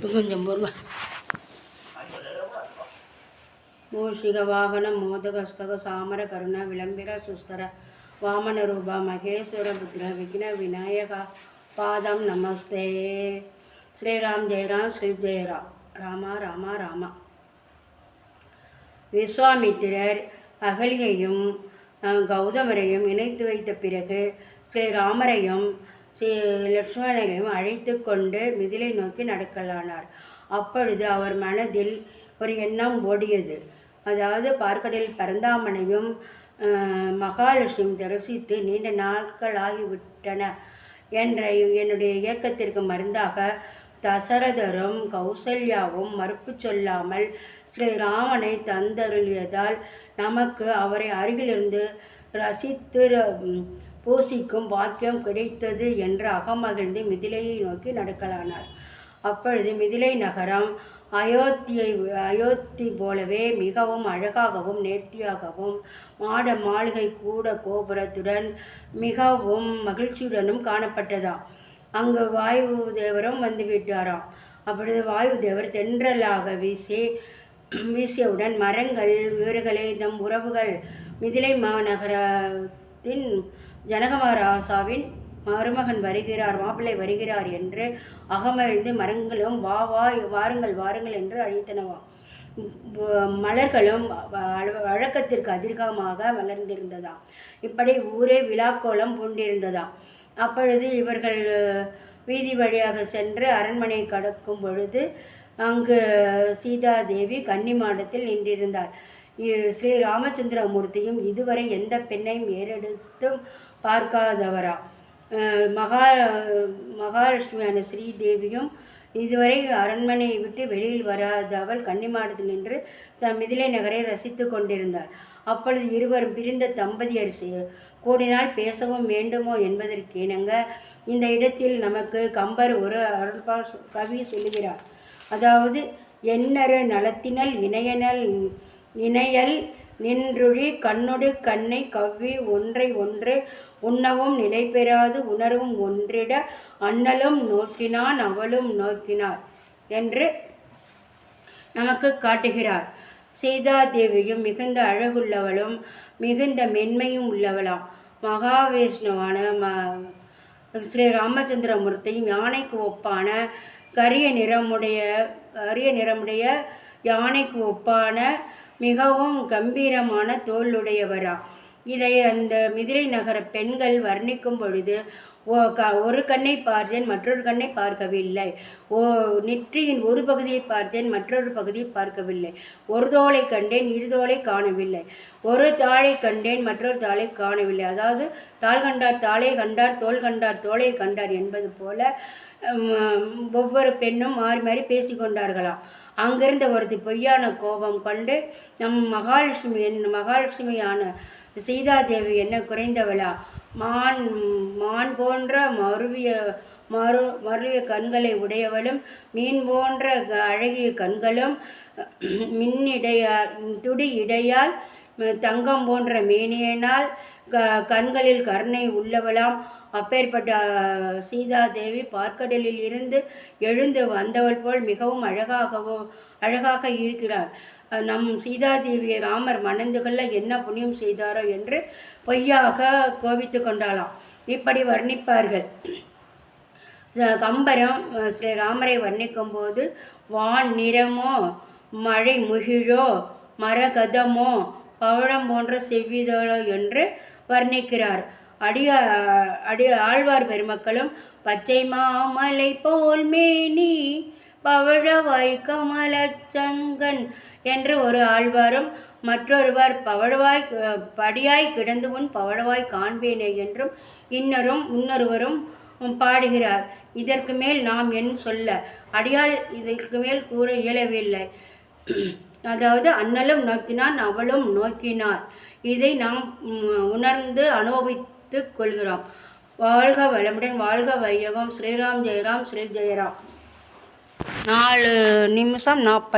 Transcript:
கொஞ்சம் பொருவா மூஷிக வாகன மோதகஸ்தக சாமர கருண விளம்பிர சுஸ்தர வாமன ரூபா மகேஸ்வர புத்திர விக்ன விநாயகா பாதம் நமஸ்தே. ஸ்ரீராம் ஜெயராம் ஸ்ரீ ஜெயராம். ராமா ராமா ராமா. விஸ்வாமித்திரர் அகலியையும் கௌதமரையும் இணைத்து வைத்த பிறகு ஸ்ரீராமரையும் ஸ்ரீ லக்ஷ்மணரையும் அழைத்து கொண்டு மிதிலை நோக்கி நடக்கலானார். அப்பொழுது அவர் மனதில் ஒரு எண்ணம் ஓடியது. அதாவது பார்க்கடலில் பரந்தாமனையும் மகாலட்சுமி தரிசித்து நீண்ட நாட்களாகிவிட்டன என்ற என்னுடைய இயக்கத்திற்கு மருந்தாக தசரதரும் கௌசல்யாவும் மறுப்பு சொல்லாமல் ஸ்ரீராமனை தந்தருளியதால் நமக்கு அவரை அருகிலிருந்து ரசித்து பூசிக்கும் வாக்கியம் கிடைத்தது என்று அகமகிழ்ந்து மிதிலையை நோக்கி நடக்கலானார். அப்பொழுது மிதிலை நகரம் அயோத்தி போலவே மிகவும் அழகாகவும் நேர்த்தியாகவும் மாட மாளிகை கூட கோபுரத்துடன் மிகவும் மகிழ்ச்சியுடனும் காணப்பட்டதாம். அங்கு வாயு தேவரும் வந்து விட்டாராம். அப்பொழுது வாயு தேவர் தென்றலாக வீசியவுடன் மரங்கள் வீடுகளே தம் உறவுகள் மிதிலை மாநகரத்தின் ஜனகமராசாவின் மருமகன் வருகிறார், மாப்பிள்ளை வருகிறார் என்று அகமழிந்து மரங்களும் வாருங்கள் வாருங்கள் என்று அழைத்தனவாம். மலர்களும் வழக்கத்திற்கு அதிகமாக மலர்ந்திருந்ததாம். இப்படி ஊரே விழாக்கோலம் பூண்டிருந்ததாம். அப்பொழுது இவர்கள் வீதி வழியாக சென்று அரண்மனை கடக்கும் பொழுது அங்கு சீதாதேவி கன்னிமாடத்தில் நின்றிருந்தார். ஸ்ரீ ராமச்சந்திரமூர்த்தியும் இதுவரை எந்த பெண்ணையும் ஏறெடுத்தும் பார்க்காதவரா. மகாலட்சுமியான ஸ்ரீதேவியும் இதுவரை அரண்மனையை விட்டு வெளியில் வராதவள் கன்னிமாடத்தில் நின்று தம் மிதிலை நகரை ரசித்து கொண்டிருந்தார். அப்பொழுது இருவரும் பிரிந்த தம்பதியர் கூடினால் பேசவும் வேண்டுமோ என்பதற்கிணங்க இந்த இடத்தில் நமக்கு கம்பர் ஒரு அருள்பால் கவி சொல்லுகிறார். அதாவது எண்ணறு நலத்தினல் இணையல் நின்றுழி கண்ணொடு கண்ணை கவ்வி ஒன்றை ஒன்று உண்ணவும் நிலை பெறாது உணர்வும் ஒன்றிட அண்ணலும் நோக்கினான் அவளும் நோக்கினார் என்று நமக்கு காட்டுகிறார். சீதாதேவியும் மிகுந்த அழகுள்ளவளும் மிகுந்த மென்மையும் உள்ளவளாம். மகாவிஷ்ணுவான ஸ்ரீ ராமச்சந்திரமூர்த்தியும் யானைக்கு ஒப்பான கரிய நிறமுடைய யானைக்கு ஒப்பான மிகவும் கம்பீரமான தோளுடையவரா. இதை அந்த மிதிலை நகர பெண்கள் வர்ணிக்கும் பொழுது ஒரு கண்ணை பார்த்தேன் மற்றொரு கண்ணை பார்க்கவில்லை, நெற்றியின் ஒரு பகுதியை பார்த்தேன் மற்றொரு பகுதியை பார்க்கவில்லை, ஒரு தோளை கண்டேன் இரு தோளை காணவில்லை, ஒரு தாளை கண்டேன் மற்றொரு தாளை காணவில்லை. அதாவது தாள் கண்டார் தாளை கண்டார் தோள் கண்டார் தோளை கண்டார் என்பது போல ஒவ்வொரு பெண்ணும் மாறி மாறி பேசிக்கொண்டார்களாம். அங்கிருந்த ஒருத்தி பொய்யான கோபம் கொண்டு நம் மகாலட்சுமியான சீதாதேவி என்ன குறைந்தவளா, மான் போன்ற மருவிய கண்களை உடையவளும் மீன் போன்ற அழகிய கண்களும் துடி இடையால் தங்கம் போன்ற மேனியனால் கண்களில் கருணை உள்ளவளாம். அப்பேற்பட்ட சீதாதேவி பார்க்கடலில் இருந்து எழுந்து வந்தவள் போல் மிகவும் அழகாக இருக்கிறார். நம் சீதாதேவியை ராமர் மணந்து கொள்ள என்ன புண்ணியம் செய்தாரோ என்று பொய்யாக கோபித்து கொண்டாளாம். இப்படி வர்ணிப்பார்கள். கம்பரம் ஸ்ரீராமரை வர்ணிக்கும் போது வான் நிறமோ மழை முகிழோ மரகதமோ பவழம் போன்ற செவ்விதழோ என்று வர்ணிக்கிறார். ஆழ்வார் பெருமக்களும் பச்சை மாமலை போல் மேனி பவழவாய் கமலச்சங்கன் என்று ஒரு ஆழ்வாரும் மற்றொருவர் படியாய் கிடந்து உன் பவழவாய் காண்பேனே என்றும் இன்னொருவரும் பாடுகிறார். இதற்கு மேல் நாம் என் சொல்ல அடியால் இதற்கு மேல் கூற இயலவில்லை. அதாவது அண்ணலும் நோக்கினான் அவளும் நோக்கினார். இதை நாம் உணர்ந்து அனுபவித்து கொள்கிறோம். வாழ்க வளமுடன், வாழ்க வையகம். ஸ்ரீராம் ஜெயராம் ஸ்ரீ ஜெயராம். 4 நிமிஷம் 40